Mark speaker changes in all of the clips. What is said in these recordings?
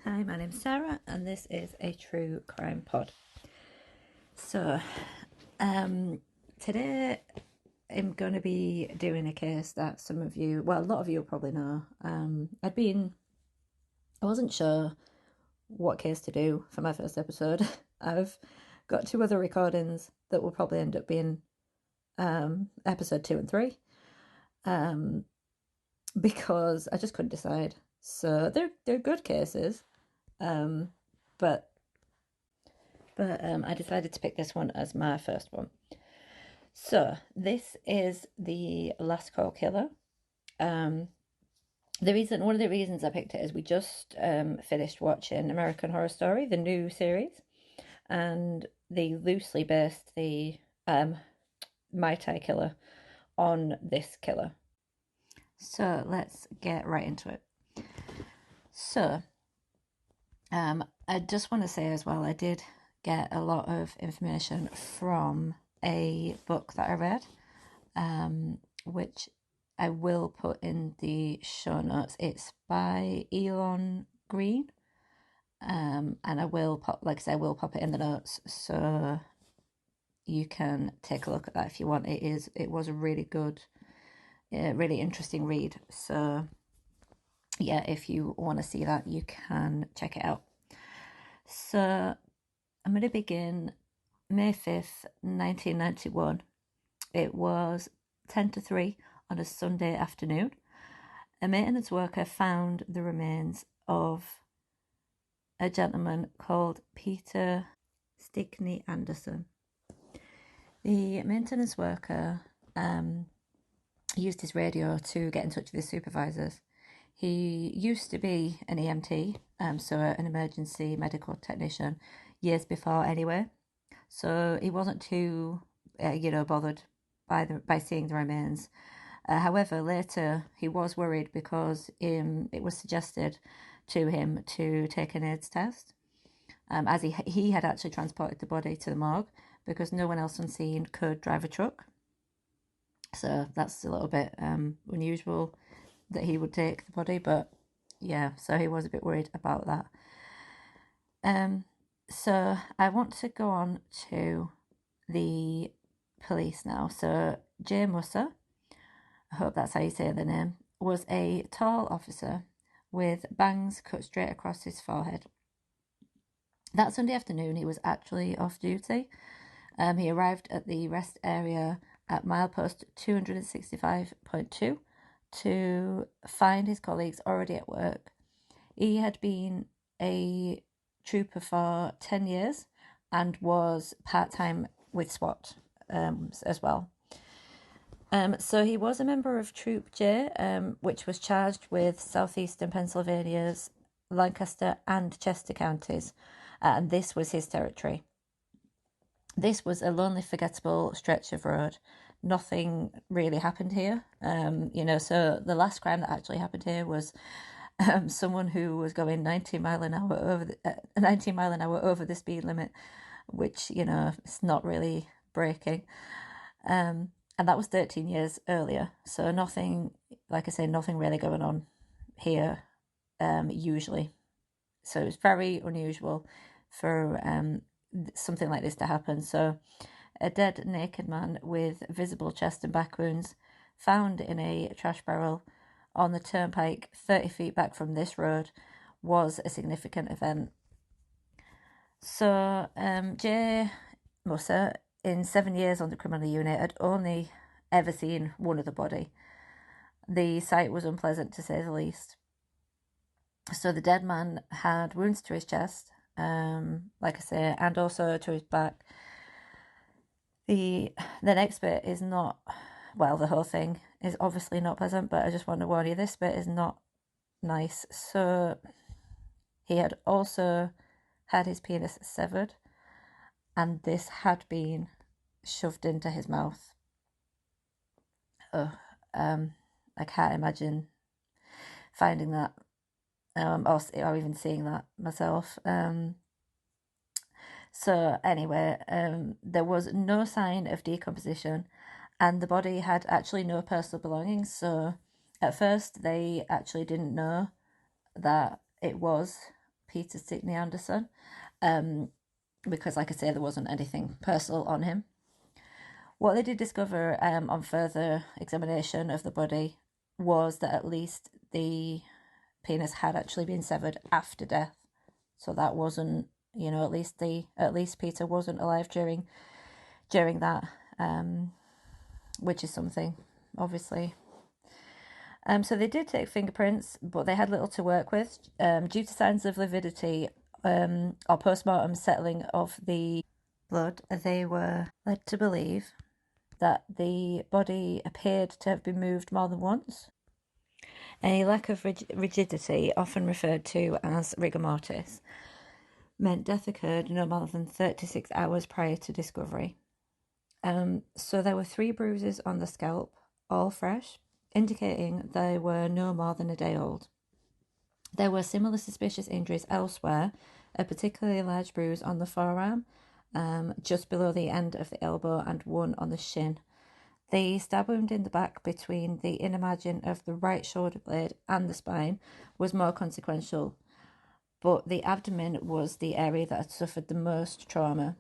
Speaker 1: Hi, my name's Sarah, and this is a true crime pod. So, today I'm going to be doing a case that some of you, well, a lot of you will probably know. I wasn't sure what case to do for my first episode. I've got two other recordings that will probably end up being episode 2 and 3, because I just couldn't decide. So they're good cases, but I decided to pick this one as my first one. So this is the Last Call Killer. One of the reasons I picked it is we just finished watching American Horror Story, the new series, and they loosely based the Mai Tai killer on this killer. So let's get right into it. So I just want to say as well, I did get a lot of information from a book that I read, which I will put in the show notes. It's by Elon Green, and I will pop it in the notes so you can take a look at that if you want. It was a really good, really interesting read. So yeah, if you want to see that, you can check it out. So I'm going to begin May 5th, 1991. It was 10 to 3 on a Sunday afternoon. A maintenance worker found the remains of a gentleman called Peter Stickney Anderson. The maintenance worker used his radio to get in touch with his supervisors. He used to be an EMT, so an emergency medical technician, years before anyway. So he wasn't too, bothered by seeing the remains. However, later he was worried because it was suggested to him to take an AIDS test, as he had actually transported the body to the morgue because no one else on scene could drive a truck. So that's a little bit unusual that he would take the body, but yeah, so he was a bit worried about that. So I want to go on to the police now. So Jay Musser, I hope that's how you say the name, was a tall officer with bangs cut straight across his forehead. That Sunday afternoon, he was actually off duty. He arrived at the rest area at milepost 265.2 to find his colleagues already at work. He had been a trooper for 10 years and was part-time with SWAT as well. So he was a member of Troop J, which was charged with southeastern Pennsylvania's Lancaster and Chester counties, and this was his territory. This was a lonely, forgettable stretch of road. Nothing really happened here. So the last crime that actually happened here was someone who was going 90 mile an hour over the speed limit, which, it's not really braking. And that was 13 years earlier. So nothing, like I say, nothing really going on here, usually. So it's very unusual for something like this to happen. So a dead naked man with visible chest and back wounds found in a trash barrel on the turnpike 30 feet back from this road was a significant event. So Jay Musser, in 7 years on the criminal unit, had only ever seen one other body. The sight was unpleasant, to say the least. So the dead man had wounds to his chest, like I say, and also to his back. The next bit is not, well, the whole thing is obviously not pleasant, but I just want to warn you, this bit is not nice. So he had also had his penis severed, and this had been shoved into his mouth. I can't imagine finding that, or even seeing that myself. So anyway, there was no sign of decomposition, and the body had actually no personal belongings. So at first they actually didn't know that it was Peter Stickney Anderson, because, like I say, there wasn't anything personal on him. What they did discover on further examination of the body was that at least the penis had actually been severed after death. So that wasn't, at least Peter wasn't alive during that, which is something, obviously. So they did take fingerprints, but they had little to work with. Due to signs of lividity or post-mortem settling of the blood, they were led to believe that the body appeared to have been moved more than once. A lack of rigidity, often referred to as rigor mortis, meant death occurred no more than 36 hours prior to discovery. So there were 3 bruises on the scalp, all fresh, indicating they were no more than a day old. There were similar suspicious injuries elsewhere, a particularly large bruise on the forearm, just below the end of the elbow, and one on the shin. The stab wound in the back between the inner margin of the right shoulder blade and the spine was more consequential, but the abdomen was the area that had suffered the most trauma,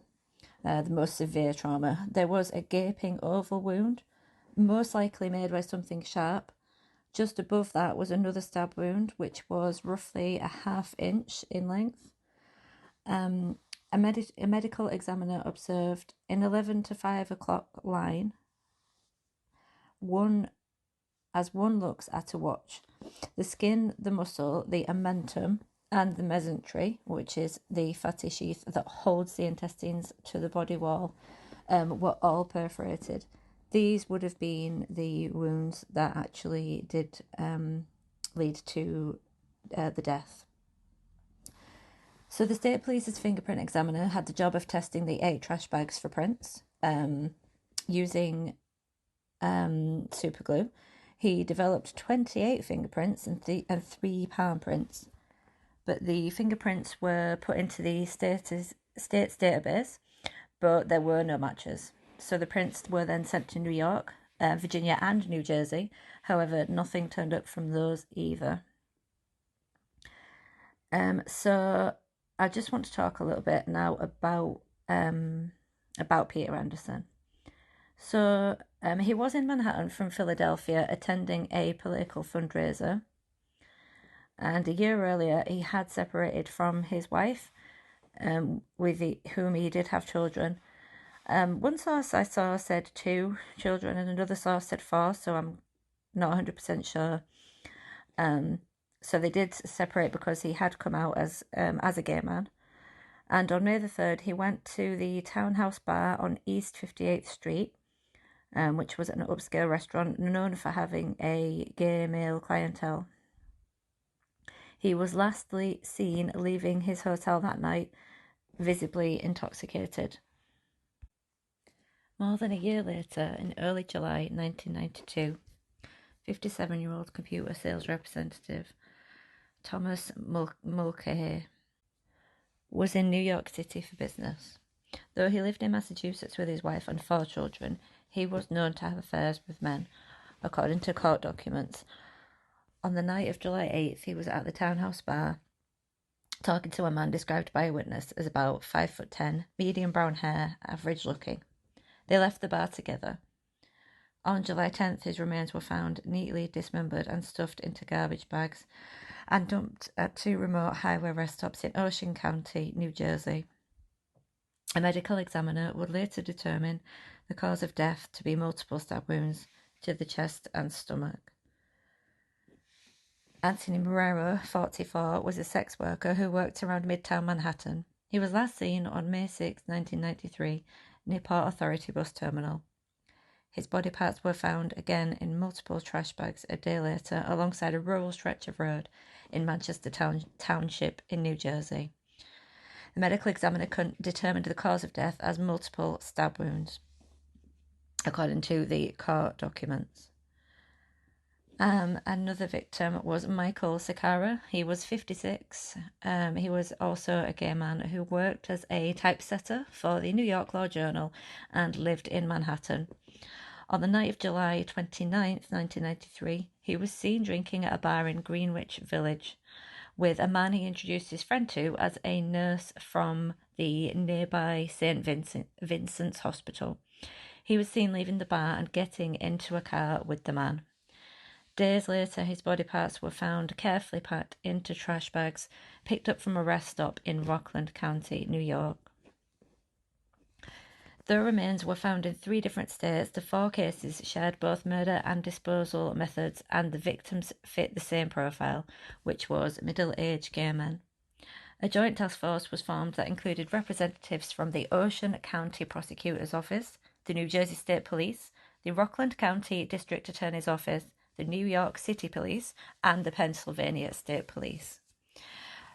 Speaker 1: the most severe trauma. There was a gaping oval wound, most likely made by something sharp. Just above that was another stab wound, which was roughly a ½ inch in length. A medical examiner observed an 11 to 5 o'clock line, as one looks at a watch. The skin, the muscle, the omentum, and the mesentery, which is the fatty sheath that holds the intestines to the body wall, were all perforated. These would have been the wounds that actually did lead to the death. So the state police's fingerprint examiner had the job of testing the 8 trash bags for prints using super glue. He developed 28 fingerprints and 3 palm prints, but the fingerprints were put into the state's database, but there were no matches. So the prints were then sent to New York, Virginia and New Jersey. However, nothing turned up from those either. So I just want to talk a little bit now about Peter Anderson. So he was in Manhattan from Philadelphia attending a political fundraiser. And a year earlier, he had separated from his wife, with whom he did have children. One source I saw said 2 children, and another source said 4, so I'm not 100% sure. So they did separate because he had come out as a gay man. And on May the 3rd, he went to the Townhouse Bar on East 58th Street, which was an upscale restaurant known for having a gay male clientele. He was lastly seen leaving his hotel that night, visibly intoxicated. More than a year later, in early July 1992, 57-year-old computer sales representative Thomas Mulcahy was in New York City for business. Though he lived in Massachusetts with his wife and 4 children, he was known to have affairs with men, according to court documents. On the night of July 8th, he was at the Townhouse Bar talking to a man described by a witness as about 5'10", medium brown hair, average looking. They left the bar together. On July 10th, his remains were found neatly dismembered and stuffed into garbage bags and dumped at 2 remote highway rest stops in Ocean County, New Jersey. A medical examiner would later determine the cause of death to be multiple stab wounds to the chest and stomach. Anthony Marrero, 44, was a sex worker who worked around Midtown Manhattan. He was last seen on May 6, 1993, near Port Authority bus terminal. His body parts were found again in multiple trash bags a day later alongside a rural stretch of road in Manchester Township in New Jersey. The medical examiner determined the cause of death as multiple stab wounds, according to the court documents. Another victim was Michael Sakara. He was 56. He was also a gay man who worked as a typesetter for the New York Law Journal and lived in Manhattan. On the night of July 29th, 1993, he was seen drinking at a bar in Greenwich Village with a man he introduced his friend to as a nurse from the nearby St. Vincent's Hospital. He was seen leaving the bar and getting into a car with the man. Days later, his body parts were found carefully packed into trash bags picked up from a rest stop in Rockland County, New York. The remains were found in 3 different states. The 4 cases shared both murder and disposal methods, and the victims fit the same profile, which was middle-aged gay men. A joint task force was formed that included representatives from the Ocean County Prosecutor's Office, the New Jersey State Police, the Rockland County District Attorney's Office, the New York City Police, and the Pennsylvania State Police.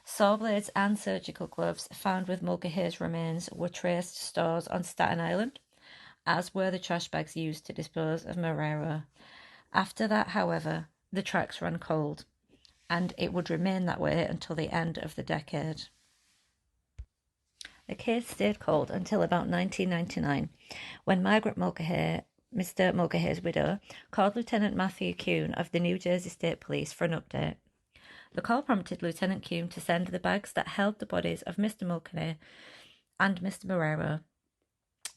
Speaker 1: Saw blades and surgical gloves found with Mulcahy's remains were traced to stores on Staten Island, as were the trash bags used to dispose of Marrero. After that, however, the tracks ran cold, and it would remain that way until the end of the decade. The case stayed cold until about 1999, when Margaret Mulcahy, Mr. Mulcahy's widow, called Lieutenant Matthew Kuhn of the New Jersey State Police for an update. The call prompted Lieutenant Kuhn to send the bags that held the bodies of Mr. Mulcahy and Mr. Marrero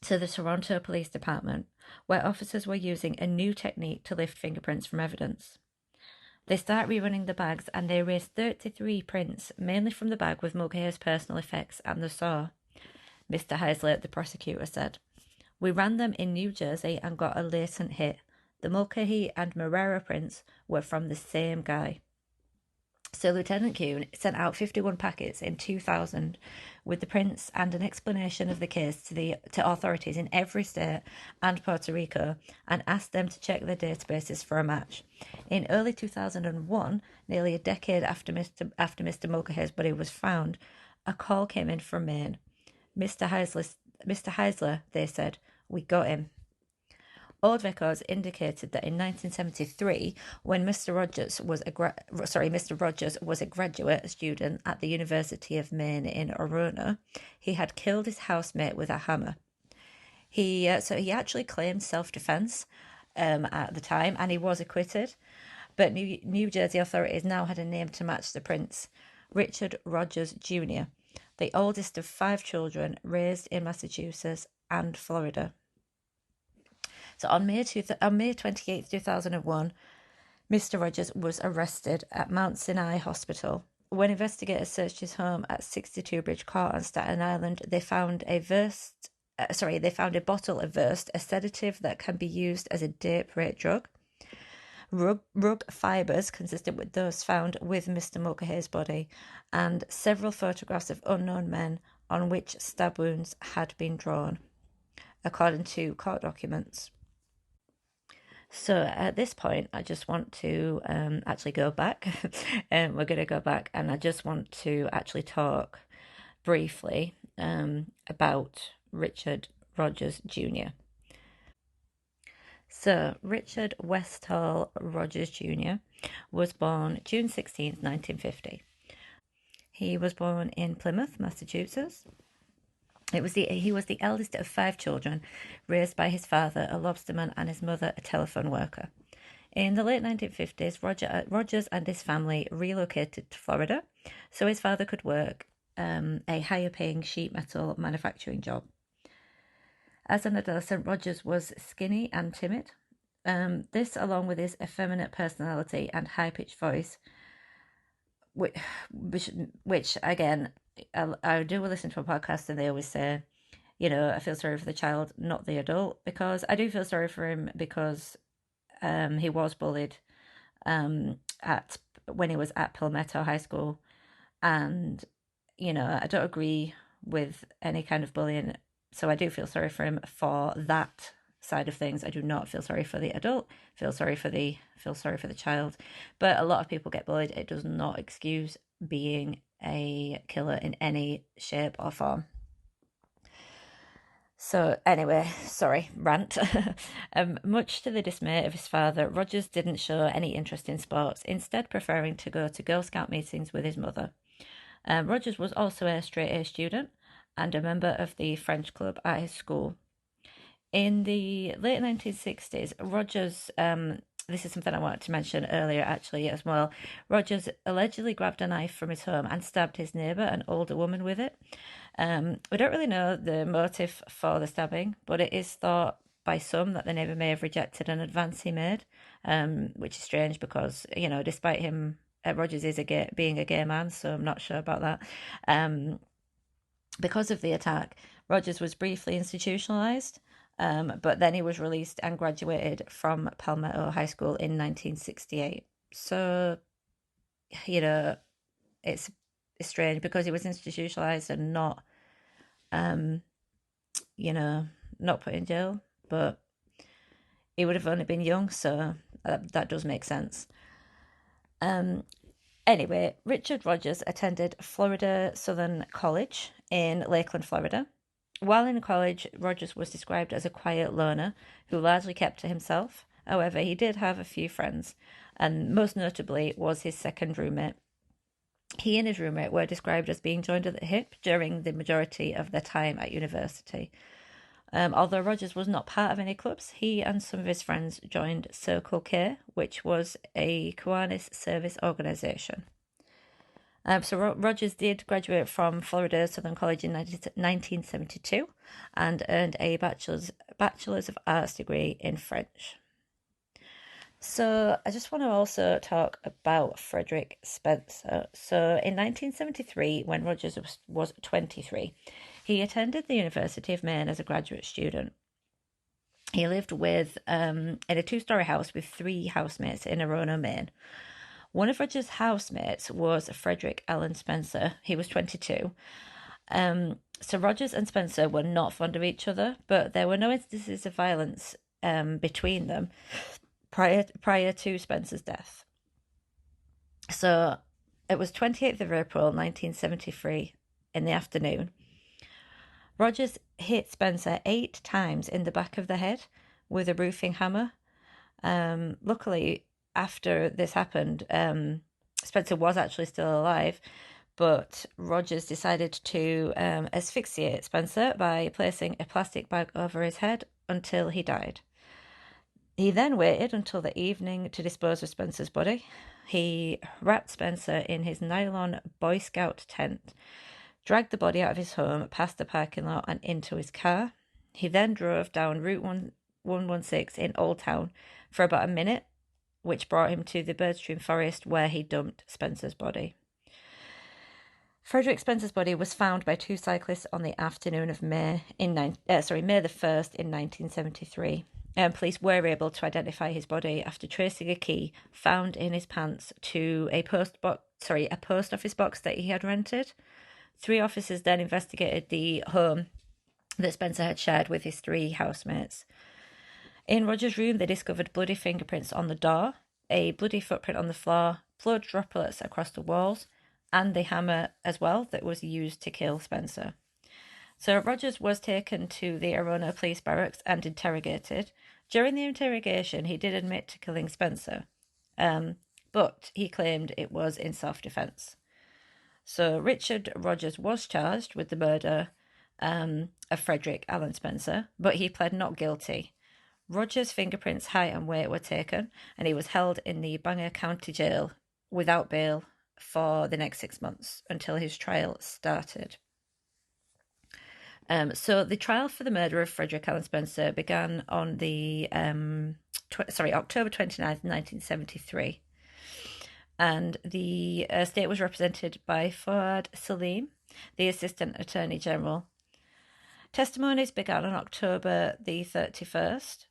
Speaker 1: to the Toronto Police Department, where officers were using a new technique to lift fingerprints from evidence. They start rerunning the bags and they erased 33 prints, mainly from the bag with Mulcahy's personal effects and the saw. Mr. Heisler, the prosecutor, said, "We ran them in New Jersey and got a latent hit. The Mulcahy and Marrero prints were from the same guy." So Lieutenant Kuhn sent out 51 packets in 2000 with the prints and an explanation of the case to authorities in every state and Puerto Rico, and asked them to check their databases for a match. In early 2001, nearly a decade after Mr. Mulcahy's body was found, a call came in from Maine. Mr. Heisler, they said, "We got him." Old records indicated that in 1973, when Mr. Rogers was a graduate student at the University of Maine in Orono, he had killed his housemate with a hammer. He actually claimed self-defense at the time, and he was acquitted. But New Jersey authorities now had a name to match the prints: Richard Rogers Jr., the oldest of 5 children raised in Massachusetts and Florida. So on May 28, 2001, Mr. Rogers was arrested at Mount Sinai Hospital. When investigators searched his home at 62 Bridge Court on Staten Island, they found a bottle of Versed, a sedative that can be used as a date rape drug, rug fibres consistent with those found with Mr. Mulcahy's body, and several photographs of unknown men on which stab wounds had been drawn, according to court documents. So at this point, I just want to actually go back. We're going to go back, and I just want to actually talk briefly about Richard Rogers Jr. So Richard Westall Rogers Jr. was born June 16th, 1950. He was born in Plymouth, Massachusetts. He was the eldest of 5 children, raised by his father, a lobsterman, and his mother, a telephone worker. In the late 1950s, Rogers and his family relocated to Florida so his father could work a higher-paying sheet metal manufacturing job. As an adolescent, Rogers was skinny and timid. This, along with his effeminate personality and high-pitched voice, which again, I do listen to a podcast and they always say, I feel sorry for the child, not the adult, because I do feel sorry for him because he was bullied when he was at Palmetto High School, and I don't agree with any kind of bullying, so I do feel sorry for him for that side of things. I do not feel sorry for the adult. Feel sorry for the child. But a lot of people get bullied. It does not excuse being a killer in any shape or form. So anyway, sorry, rant. Much to the dismay of his father, Rogers didn't show any interest in sports, instead preferring to go to Girl Scout meetings with his mother. Rogers was also a straight-A student and a member of the French club at his school. In the late 1960s, Rogers this is something I wanted to mention earlier actually as well. Rogers allegedly grabbed a knife from his home and stabbed his neighbour, an older woman, with it. We don't really know the motive for the stabbing, but it is thought by some that the neighbour may have rejected an advance he made, which is strange because, despite him, Rogers is being a gay man, so I'm not sure about that. Because of the attack, Rogers was briefly institutionalized, but then he was released and graduated from Palmetto High School in 1968. So, it's strange because he was institutionalized and not, not put in jail, but he would have only been young, so that does make sense. Anyway, Richard Rogers attended Florida Southern College in Lakeland, Florida. While in college, Rogers was described as a quiet loner who largely kept to himself. However, he did have a few friends, and most notably was his second roommate. He and his roommate were described as being joined at the hip during the majority of their time at university. Although Rogers was not part of any clubs, he and some of his friends joined Circle K, which was a Kiwanis service organisation. So Rogers did graduate from Florida Southern College in 1972 and earned a Bachelor's of Arts degree in French. So I just want to also talk about Frederick Spencer. So in 1973, when Rogers was 23, he attended the University of Maine as a graduate student. He lived in a two-story house with 3 housemates in Orono, Maine. One of Rogers' housemates was Frederick Allen Spencer. He was 22. So Rogers and Spencer were not fond of each other, but there were no instances of violence between them prior to Spencer's death. So it was 28th of April 1973 in the afternoon. Rogers hit Spencer 8 times in the back of the head with a roofing hammer. Luckily, after this happened, Spencer was actually still alive, but Rogers decided to asphyxiate Spencer by placing a plastic bag over his head until he died. He then waited until the evening to dispose of Spencer's body. He wrapped Spencer in his nylon Boy Scout tent, dragged the body out of his home, past the parking lot and into his car. He then drove down Route 116 in Old Town for about a minute, which brought him to the Birdstream Forest where he dumped Spencer's body. Frederick Spencer's body was found by 2 cyclists on the afternoon of May the 1st in 1973. Police were able to identify his body after tracing a key found in his pants to a post office box that he had rented. 3 officers then investigated the home that Spencer had shared with his 3 housemates. In Rogers' room, they discovered bloody fingerprints on the door, a bloody footprint on the floor, blood droplets across the walls, and the hammer as well that was used to kill Spencer. So Rogers was taken to the Orono police barracks and interrogated. During the interrogation, he did admit to killing Spencer, but he claimed it was in self-defense. So Richard Rogers was charged with the murder of Frederick Allen Spencer, but he pled not guilty. Rogers' fingerprints, height and weight were taken, and he was held in the Bangor County Jail without bail for the next 6 months until his trial started. So the trial for the murder of Frederick Allen Spencer began on the October 29th, 1973. And the state was represented by Fuad Salim, the Assistant Attorney General. Testimonies began on October the 31st,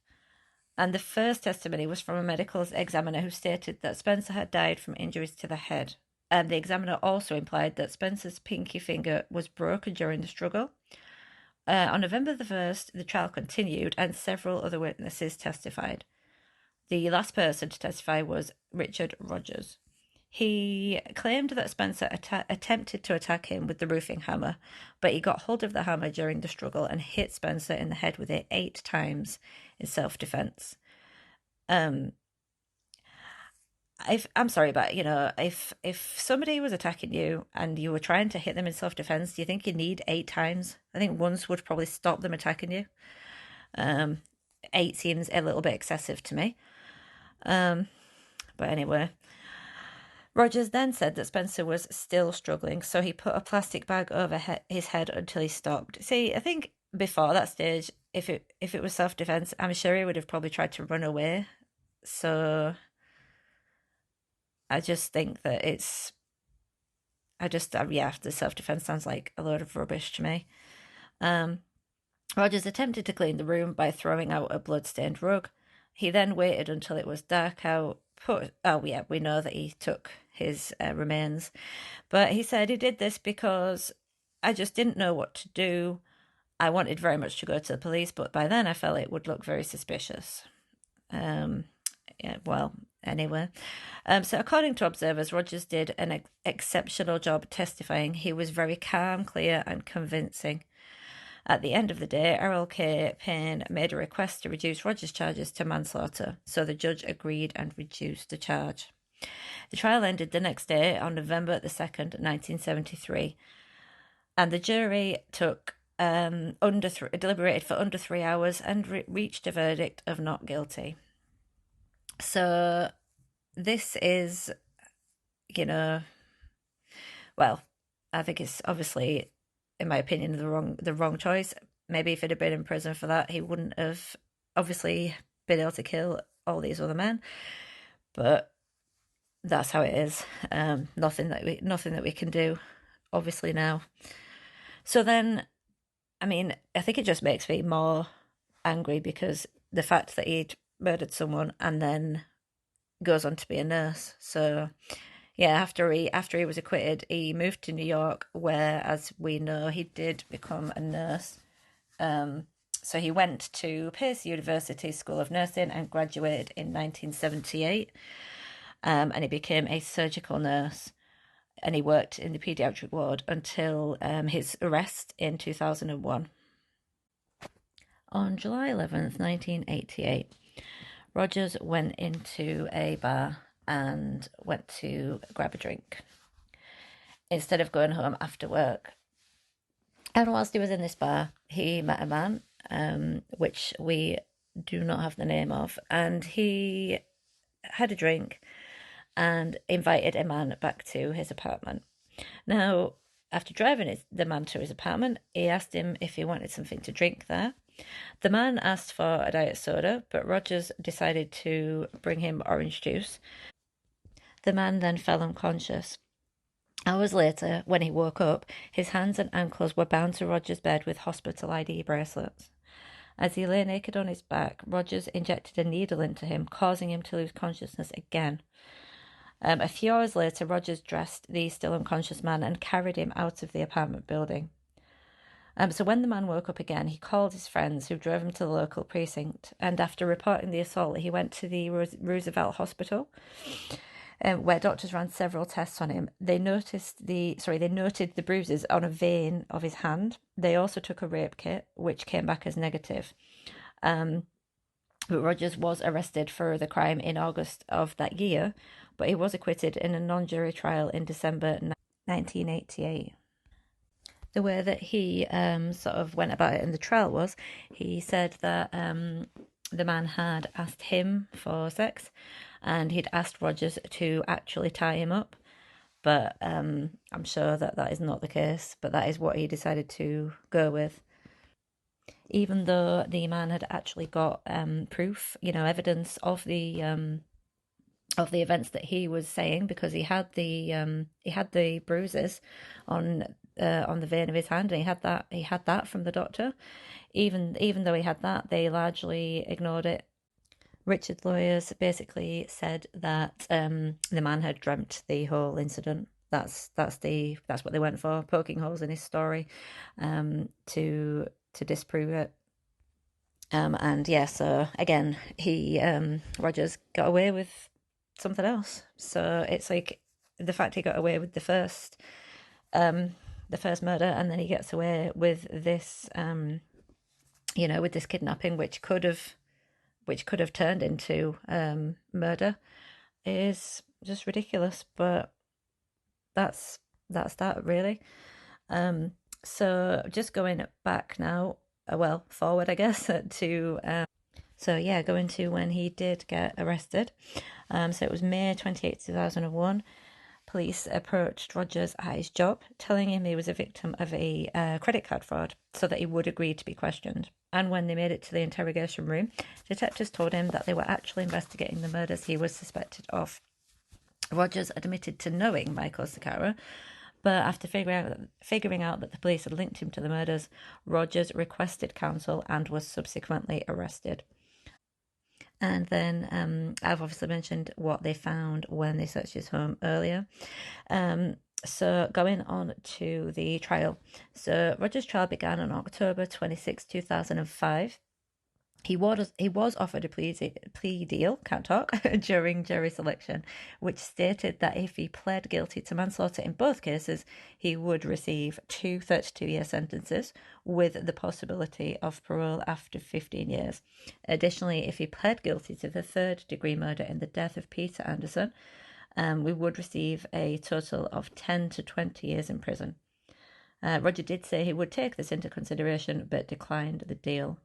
Speaker 1: and the first testimony was from a medical examiner who stated that Spencer had died from injuries to the head. And the examiner also implied that Spencer's pinky finger was broken during the struggle. On November the 1st, the trial continued and several other witnesses testified. The last person to testify was Richard Rogers. He claimed that Spencer attempted to attack him with the roofing hammer, but he got hold of the hammer during the struggle and hit Spencer in the head with it 8 times in self-defense. I'm sorry, but if somebody was attacking you and you were trying to hit them in self-defense, do you think you need 8 times? I think once would probably stop them attacking you. 8 seems a little bit excessive to me. Um, but anyway, Rogers then said that Spencer was still struggling, so he put a plastic bag over his head until he stopped. See, I think before that stage, if it was self defense, I'm sure he would have probably tried to run away. So I just think that yeah, the self defense sounds like a load of rubbish to me. Um, Rogers attempted to clean the room by throwing out a blood-stained rug. He then waited until it was dark out. Oh yeah, we know that he took his remains, but he said he did this because I just didn't know what to do. I wanted very much to go to the police, but by then I felt it would look very suspicious. Um, yeah, well, anyway. So according to observers, Rogers did an exceptional job testifying. He was very calm, clear, and convincing. At the end of the day, RLK Payne made a request to reduce Rogers' charges to manslaughter, so the judge agreed and reduced the charge. The trial ended the next day on November the 2nd, 1973, and the jury deliberated for under 3 hours and reached a verdict of not guilty. So this is, you know, well, I think it's obviously, in my opinion, the wrong choice. Maybe if he'd have been in prison for that, he wouldn't have obviously been able to kill all these other men. But that's how it is. Nothing that we can do, obviously now. So then, I mean, I think it just makes me more angry because the fact that he'd murdered someone and then goes on to be a nurse. So yeah, after he was acquitted, he moved to New York, where, as we know, he did become a nurse. So he went to Pace University School of Nursing and graduated in 1978. And he became a surgical nurse. And he worked in the paediatric ward until his arrest in 2001. On July 11th, 1988, Rogers went into a bar and went to grab a drink instead of going home after work. And whilst he was in this bar, he met a man, which we do not have the name of, and he had a drink and invited a man back to his apartment. Now, after driving the man to his apartment, he asked him if he wanted something to drink there. The man asked for a diet soda, but Rogers decided to bring him orange juice. The man then fell unconscious. Hours later, when he woke up, his hands and ankles were bound to Rogers' bed with hospital ID bracelets. As he lay naked on his back, Rogers injected a needle into him, causing him to lose consciousness again. A few hours later, Rogers dressed the still unconscious man and carried him out of the apartment building. So when the man woke up again, he called his friends, who drove him to the local precinct. And after reporting the assault, he went to the Roosevelt Hospital, where doctors ran several tests on him. They noted the bruises on a vein of his hand. They also took a rape kit, which came back as negative. But Rogers was arrested for the crime in August of that year, but he was acquitted in a non-jury trial in December 1988. The way that he sort of went about it in the trial was, he said that the man had asked him for sex, and he'd asked Rogers to actually tie him up. But I'm sure that is not the case, but that is what he decided to go with. Even though the man had actually got proof, evidence of the events that he was saying, because he had the bruises on the vein of his hand, and he had that from the doctor. Even though he had that, they largely ignored it. Richard's lawyers basically said that the man had dreamt the whole incident. That's what they went for, poking holes in his story, to disprove it. And yeah, so again, Rogers got away with something else. So it's like the fact he got away with the first murder, and then he gets away with this, with this kidnapping, which could have turned into murder, is just ridiculous. But that's that really. So just going back now, forward, I guess, to So yeah, going to when he did get arrested. So it was May 28th, 2001. Police approached Rogers at his job, telling him he was a victim of a credit card fraud so that he would agree to be questioned. And when they made it to the interrogation room, detectives told him that they were actually investigating the murders he was suspected of. Rogers admitted to knowing Michael Sakara, but after figuring out that the police had linked him to the murders, Rogers requested counsel and was subsequently arrested. And then I've obviously mentioned what they found when they searched his home earlier. So going on to the trial. So Rogers' trial began on October 26, 2005. He was offered a plea deal, can't talk, during jury selection, which stated that if he pled guilty to manslaughter in both cases, he would receive two 32-year sentences with the possibility of parole after 15 years. Additionally, if he pled guilty to the third-degree murder in the death of Peter Anderson, we would receive a total of 10 to 20 years in prison. Roger did say he would take this into consideration, but declined the deal.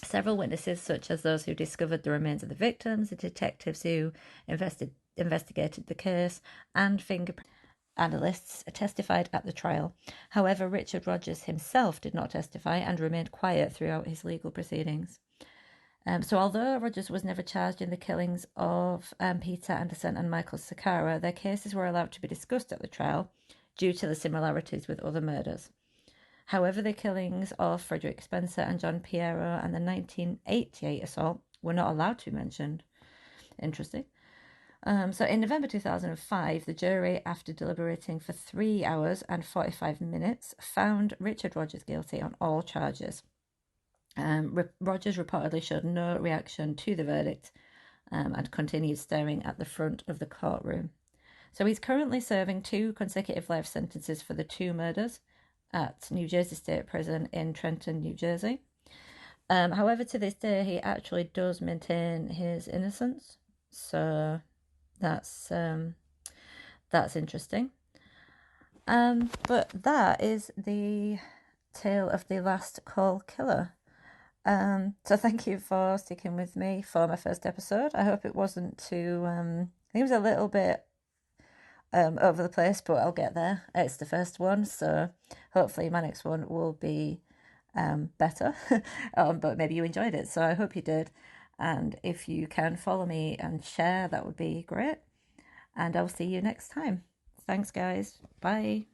Speaker 1: Several witnesses, such as those who discovered the remains of the victims, the detectives who investigated the case, and fingerprint analysts, testified at the trial. However, Richard Rogers himself did not testify and remained quiet throughout his legal proceedings. So although Rogers was never charged in the killings of Peter Anderson and Michael Sakara, their cases were allowed to be discussed at the trial due to the similarities with other murders. However, the killings of Frederick Spencer and John Piero and the 1988 assault were not allowed to be mentioned. Interesting. So in November 2005, the jury, after deliberating for 3 hours and 45 minutes, found Richard Rogers guilty on all charges. Rogers reportedly showed no reaction to the verdict and continued staring at the front of the courtroom. So he's currently serving 2 consecutive life sentences for the 2 murders at New Jersey State Prison in Trenton, New Jersey. However, to this day, he actually does maintain his innocence. So that's interesting. But that is the tale of the last call killer. So thank you for sticking with me for my first episode. I hope it wasn't too I think it was a little bit over the place, but I'll get there. It's the first one, so hopefully my next one will be better. But maybe you enjoyed it, so I hope you did. And if you can follow me and share, that would be great. And I'll see you next time. Thanks, guys. Bye.